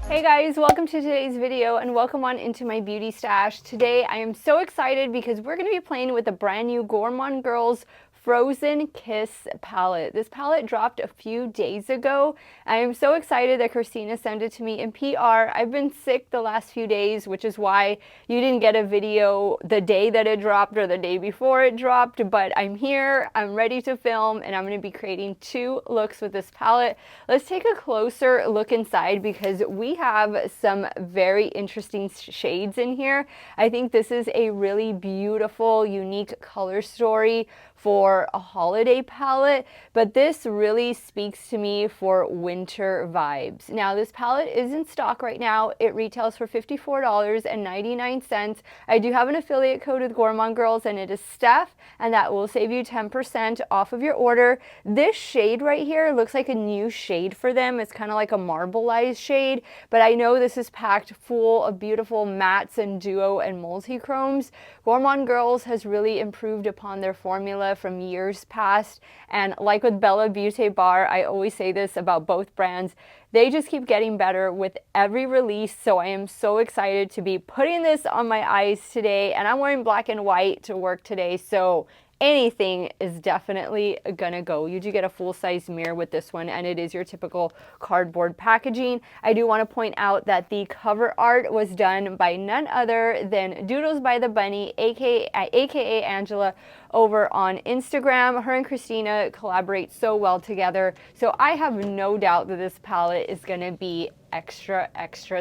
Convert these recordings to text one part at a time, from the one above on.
Hey guys, welcome to today's video and welcome on into my beauty stash. Today I am so excited because we're going to be playing with the brand new Gourmande Girls Frozen Kiss palette. This palette dropped a few days ago. I am so excited that Christina sent it to me in PR. I've been sick the last few days, which is why you didn't get a video the day that it dropped or the day before it dropped, but I'm here, I'm ready to film, and I'm going to be creating 2 looks with this palette. Let's take a closer look inside because we have some very interesting shades in here. I think this is a really beautiful, unique color story for a holiday palette, but this really speaks to me for winter vibes. Now, this palette is in stock right now. It retails for $54.99. I do have an affiliate code with Gourmande Girls, and it is Steff, and that will save you 10% off of your order. This shade right here looks like a new shade for them. It's kind of like a marbleized shade, but I know this is packed full of beautiful mattes and duo and multi-chromes. Gourmande Girls has really improved upon their formula from years past, and like with Bella Beauty Bar, I always say this about both brands, they just keep getting better with every release. So I am so excited to be putting this on my eyes today, and I'm wearing black and white to work today, so anything is definitely gonna go. You do get a full-size mirror with this one, and it is your typical cardboard packaging. I do want to point out that the cover art was done by none other than Doodles by the Bunny, aka Angela, over on Instagram. Her and Christina collaborate so well together, so I have no doubt that this palette is gonna be extra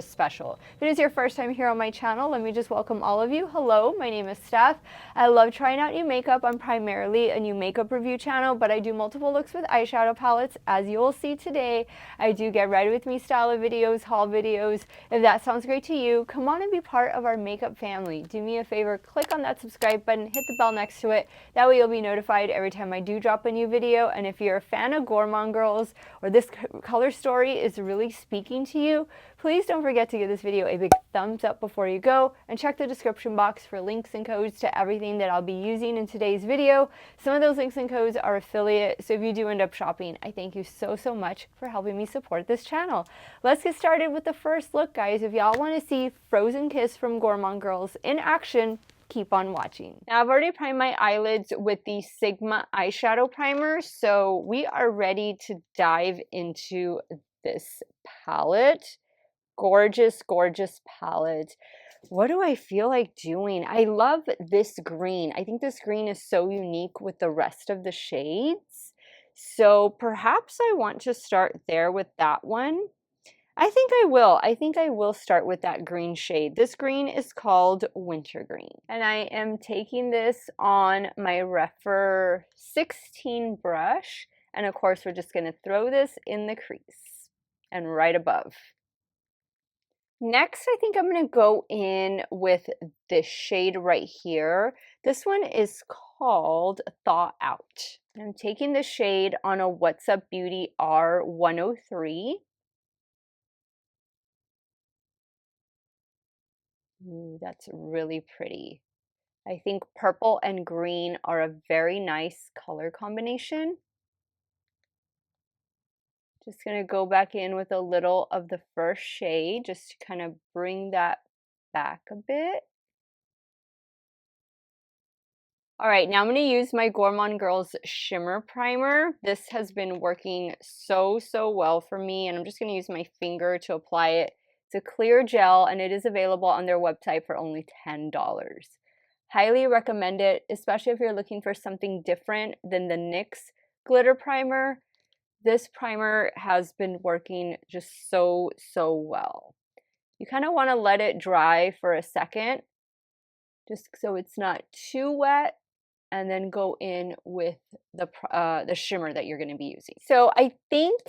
special. If it is your first time here on my channel, let me just welcome all of you. Hello, my name is Steff. I love trying out new makeup. I'm primarily a new makeup review channel, but I do multiple looks with eyeshadow palettes. As you will see today, I do get ready with me style of videos, haul videos. If that sounds great to you, come on and be part of our makeup family. Do me a favor, click on that subscribe button, hit the bell next to it. That way you'll be notified every time I do drop a new video. And if you're a fan of Gourmande Girls or this color story is really speaking to you, please don't forget to give this video a big thumbs up before you go, and check the description box for links and codes to everything that I'll be using in today's video. Some of those links and codes are affiliate, so if you do end up shopping, I thank you so much for helping me support this channel. Let's get started with the first look, guys. If y'all want to see Frozen Kiss from Gourmande Girls in action, keep on watching. Now, I've already primed my eyelids with the Sigma eyeshadow primer, so we are ready to dive into this palette. Gorgeous palette. What do I feel like doing? I love this green. I think this green is so unique with the rest of the shades. So perhaps I want to start there with that one. I think I will. I think I will start with that green shade. This green is called Wintergreen. And I am taking this on my Rephr 16 brush. And of course, we're just going to throw this in the crease and right above. Next, I think I'm going to go in with this shade right here. This one is called Thaw Out. I'm taking the shade on a What's Up Beauty R103. Ooh, that's really pretty. I think purple and green are a very nice color combination. Just going to go back in with a little of the first shade just to kind of bring that back a bit. All right, now I'm going to use my Gourmande Girls Shimmer Primer. This has been working so well for me, and I'm just going to use my finger to apply it. It's a clear gel, and it is available on their website for only $10. Highly recommend it, especially if you're looking for something different than the NYX Glitter Primer. This primer has been working just so well. You kind of want to let it dry for a second, just so it's not too wet, and then go in with the shimmer that you're going to be using. So I think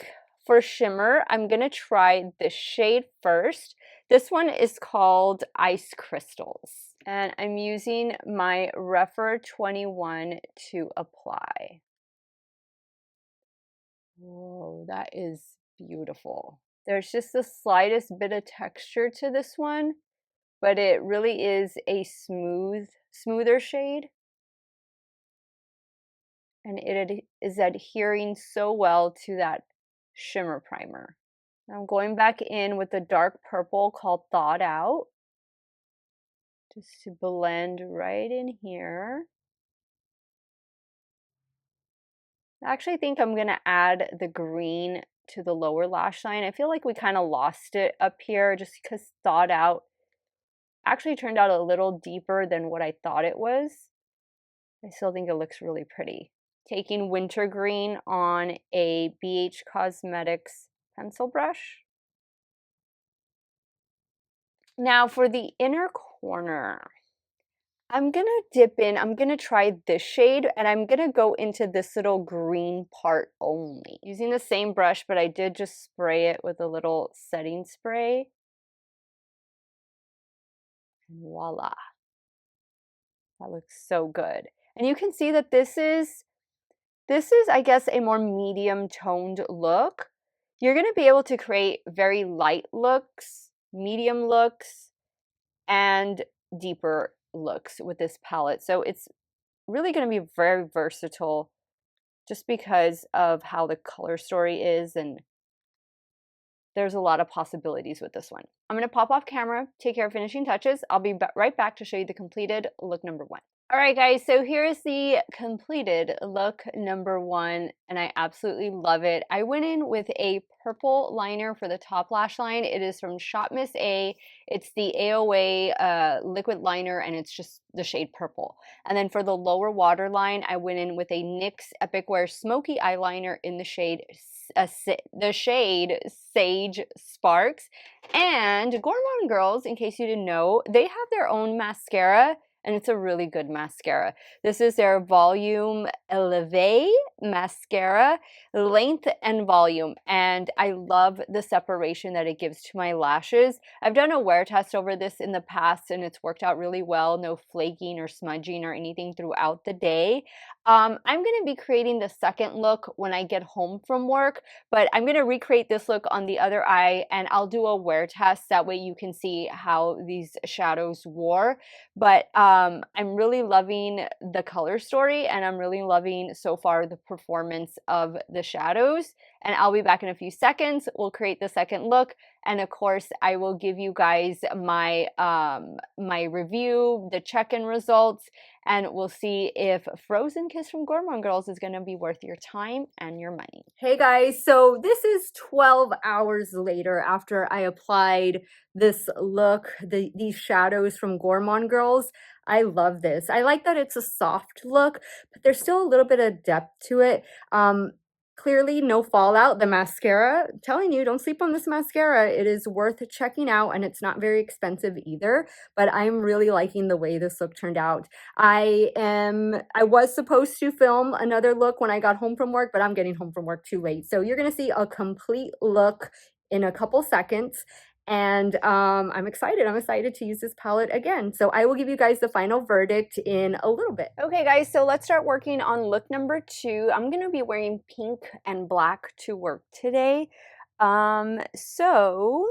for shimmer, I'm going to try this shade first. This one is called Ice Crystals, and I'm using my Rephr 21 to apply. Whoa, that is beautiful. There's just the slightest bit of texture to this one, but it really is a smoother shade. And it is adhering so well to that shimmer primer. I'm going back in with the dark purple called Thawed Out, just to blend right in here. I actually think I'm gonna add the green to the lower lash line. I feel like we kind of lost it up here just because Thawed Out actually turned out a little deeper than what I thought it was. I still think it looks really pretty. Taking wintergreen on a BH Cosmetics pencil brush. Now for the inner corner, I'm gonna dip in, I'm gonna try this shade, and I'm gonna go into this little green part only. Using the same brush, but I did just spray it with a little setting spray. And voila. That looks so good. And you can see that this is, I guess, a more medium toned look. You're gonna be able to create very light looks, medium looks, and deeper looks with this palette. So it's really going to be very versatile just because of how the color story is, and there's a lot of possibilities with this one. I'm going to pop off camera, take care of finishing touches. I'll be right back to show you the completed look number 1. All right, guys, so here's the completed look number 1, and I absolutely love it. I went in with a purple liner for the top lash line. It is from Shop Miss A. It's the AOA liquid liner, and it's just the shade purple. And then for the lower waterline, I went in with a NYX Epic Wear Smoky eyeliner in the shade Sage Sparks. And Gourmande Girls, in case you didn't know, they have their own mascara, and it's a really good mascara. This is their Volume Elevate mascara, length and volume, and I love the separation that it gives to my lashes. I've done a wear test over this in the past, and it's worked out really well. No flaking or smudging or anything throughout the day. I'm going to be creating the second look when I get home from work, but I'm going to recreate this look on the other eye, and I'll do a wear test. That way you can see how these shadows wore. But I'm really loving the color story, and I'm really loving so far the performance of the shadows. And I'll be back in a few seconds. We'll create the second look, and of course I will give you guys my my review, the check-in results, and we'll see if Frozen Kiss from Gourmande Girls is going to be worth your time and your money. Hey guys, so this is 12 hours later after I applied this look, these shadows from Gourmande Girls. I love this. I like that it's a soft look, but there's still a little bit of depth to it. Clearly no fallout. The mascara, I'm telling you, don't sleep on this mascara. It is worth checking out, and it's not very expensive either, but I'm really liking the way this look turned out. I was supposed to film another look when I got home from work, but I'm getting home from work too late. So you're going to see a complete look in a couple seconds. And I'm excited to use this palette again. So I will give you guys the final verdict in a little bit. Okay guys, so let's start working on look number 2. I'm gonna be wearing pink and black to work today. So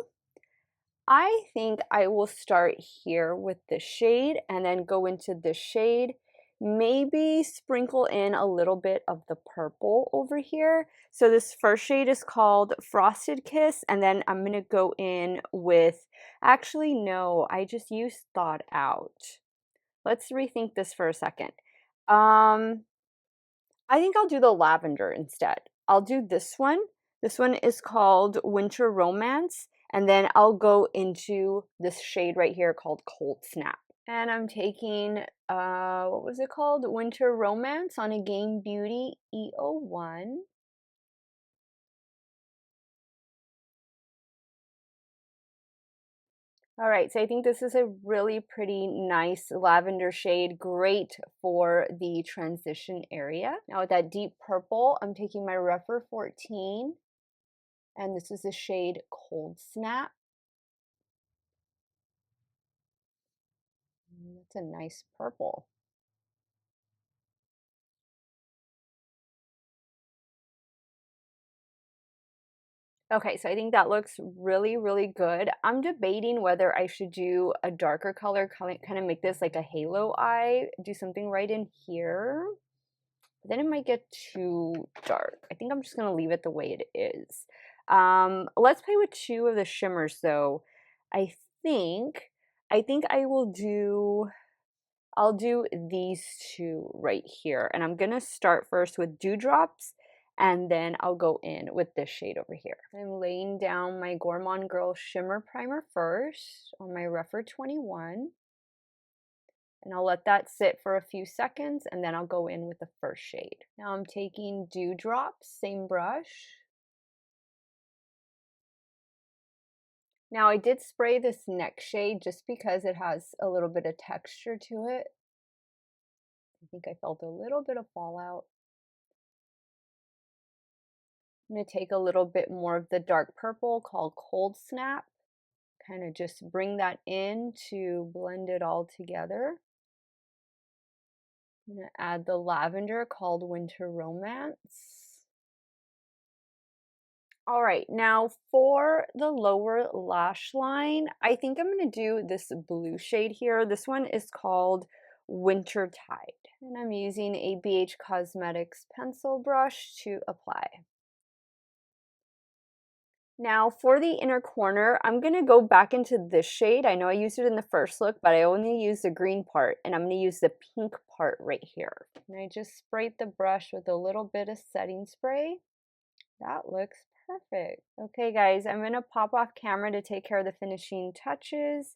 I think I will start here with the shade and then go into this shade. Maybe sprinkle in a little bit of the purple over here. So this first shade is called Frosted Kiss, and then I'm gonna go in with, actually no, I just used Thawed Out. Let's rethink this for a second. I think I'll do the lavender instead. I'll do this one. This one is called Winter Romance, and then I'll go into this shade right here called Cold Snap. And I'm taking, what was it called? Winter Romance on a Game Beauty E01. All right, so I think this is a really pretty nice lavender shade, great for the transition area. Now with that deep purple, I'm taking my Rephr 14, and this is the shade Cold Snap. That's a nice purple. Okay, so I think that looks really, really good. I'm debating whether I should do a darker color, kind of make this like a halo eye, do something right in here. But then it might get too dark. I think I'm just gonna leave it the way it is. Let's play with two of the shimmers though. I think I'll do these two right here. And I'm gonna start first with Dewdrops, and then I'll go in with this shade over here. I'm laying down my Gourmande Girl Shimmer Primer first on my Rephr 21. And I'll let that sit for a few seconds, and then I'll go in with the first shade. Now I'm taking Dewdrops, same brush. Now I did spray this next shade just because it has a little bit of texture to it. I think I felt a little bit of fallout. I'm going to take a little bit more of the dark purple called Cold Snap. Kind of just bring that in to blend it all together. I'm going to add the lavender called Winter Romance. All right, now for the lower lash line, I think I'm going to do this blue shade here. This one is called Winter Tide, and I'm using a BH Cosmetics pencil brush to apply. Now for the inner corner, I'm going to go back into this shade. I know I used it in the first look, but I only used the green part, and I'm going to use the pink part right here. And I just sprayed the brush with a little bit of setting spray. That looks perfect. Okay guys, I'm going to pop off camera to take care of the finishing touches,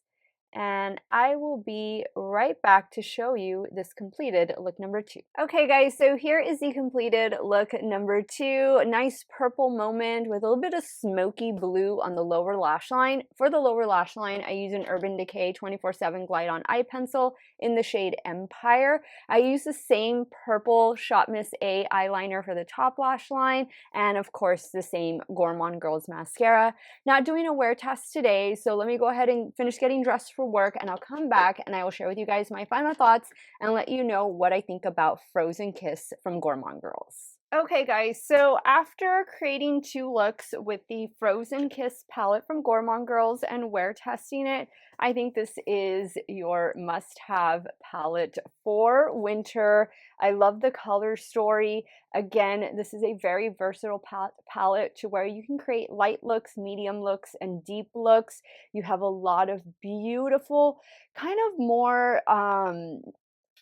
and I will be right back to show you this completed look number 2. Okay guys, so here is the completed look number 2. A nice purple moment with a little bit of smoky blue on the lower lash line. For the lower lash line, I use an Urban Decay 24/7 Glide On Eye Pencil in the shade Empire. I use the same purple Shot Miss A eyeliner for the top lash line, and of course the same Gourmande Girls mascara. Not doing a wear test today, so let me go ahead and finish getting dressed for work, and I'll come back and I will share with you guys my final thoughts and let you know what I think about Frozen Kiss from Gourmande Girls. Okay guys, so after creating 2 looks with the Frozen Kiss palette from Gourmande Girls and wear testing it, I think this is your must-have palette for winter. I love the color story. Again, this is a very versatile palette to where you can create light looks, medium looks, and deep looks. You have a lot of beautiful, kind of more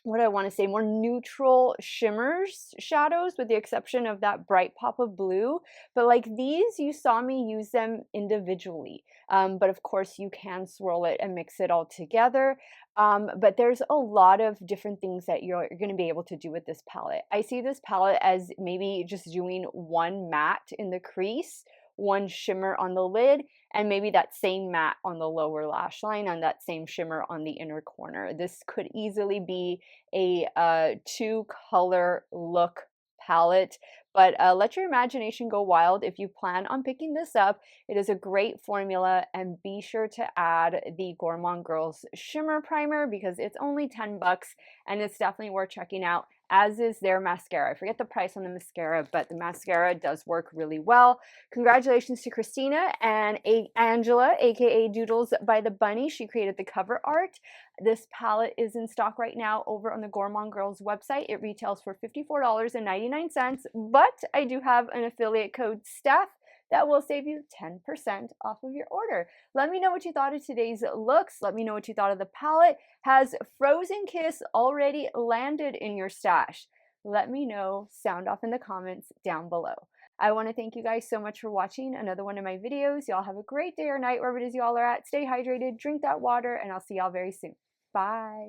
what I want to say, more neutral shimmers, shadows, with the exception of that bright pop of blue. But like these, you saw me use them individually. But of course you can swirl it and mix it all together. But there's a lot of different things that you're going to be able to do with this palette. I see this palette as maybe just doing one matte in the crease, one shimmer on the lid, and maybe that same matte on the lower lash line and that same shimmer on the inner corner. This could easily be a 2-color look palette, but let your imagination go wild if you plan on picking this up. It is a great formula, and be sure to add the Gourmande Girls Shimmer Primer because it's only 10 bucks and it's definitely worth checking out, as is their mascara. I forget the price on the mascara, but the mascara does work really well. Congratulations to Christina and Angela, aka Doodles by the Bunny. She created the cover art. This palette is in stock right now over on the Gourmande Girls website. It retails for $54.99, but I do have an affiliate code Steff that will save you 10% off of your order. Let me know what you thought of today's looks. Let me know what you thought of the palette. Has Frozen Kiss already landed in your stash? Let me know. Sound off in the comments down below. I want to thank you guys so much for watching another one of my videos. Y'all have a great day or night wherever it is y'all are at. Stay hydrated, drink that water, and I'll see y'all very soon. Bye.